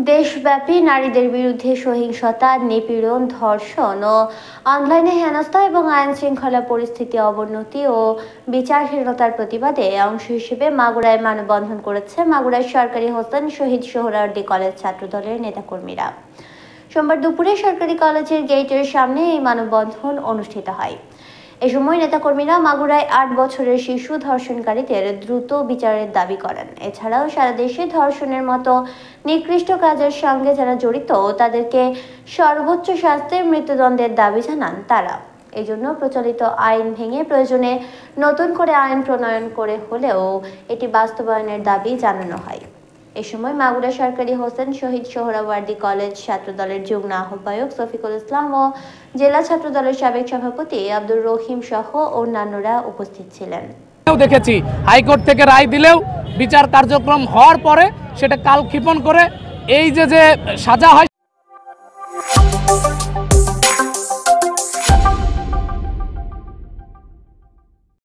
দেশব্যাপী নারীদের বিরুদ্ধে সহিংসতা, নিপীড়ন, ধর্ষণ ও অনলাইনে হেনস্থা এবং আইন শৃঙ্খলা পরিস্থিতি অবনতি ও বিচারহীনতার প্রতিবাদে অংশ হিসেবে মাগুরায় মানববন্ধন করেছে মাগুরায় সরকারি হোসেন শহীদ সোহরাওয়ার্দী কলেজ ছাত্রদলের নেতাকর্মীরা। সোমবার দুপুরে সরকারি কলেজের গেটের সামনে এই মানববন্ধন অনুষ্ঠিত হয়। এ সময় নেতাকর্মীরা মাগুরায় ৮ বছরের শিশু ধর্ষণকারীদের দ্রুত বিচারের দাবি করেন। এছাড়াও সারা দেশে ধর্ষণের মতো নিকৃষ্ট কাজের সঙ্গে যারা জড়িত তাদেরকে সর্বোচ্চ শাস্তির মৃত্যুদণ্ডের দাবি জানান তারা। এজন্য প্রচলিত আইন ভেঙে প্রয়োজনে নতুন করে আইন প্রণয়ন করে হলেও এটি বাস্তবায়নের দাবি জানানো হয়। এ সময় মাগুরা সরকারি হোসেন শহীদ সোহরাওয়ার্দী কলেজ ছাত্রদলের যুগ্ম আহ্বায়ক শফিকুল ইসলাম ও জেলা ছাত্রদলের সাবেক সভাপতি আব্দুর রহিম সহ অন্যান্যরা উপস্থিত ছিলেন। দেখেছি হাইকোর্ট থেকে রায় দিলেও বিচার কার্যক্রম হওয়ার পরে সেটা কালক্ষেপণ করে এই যে সাজা হয়।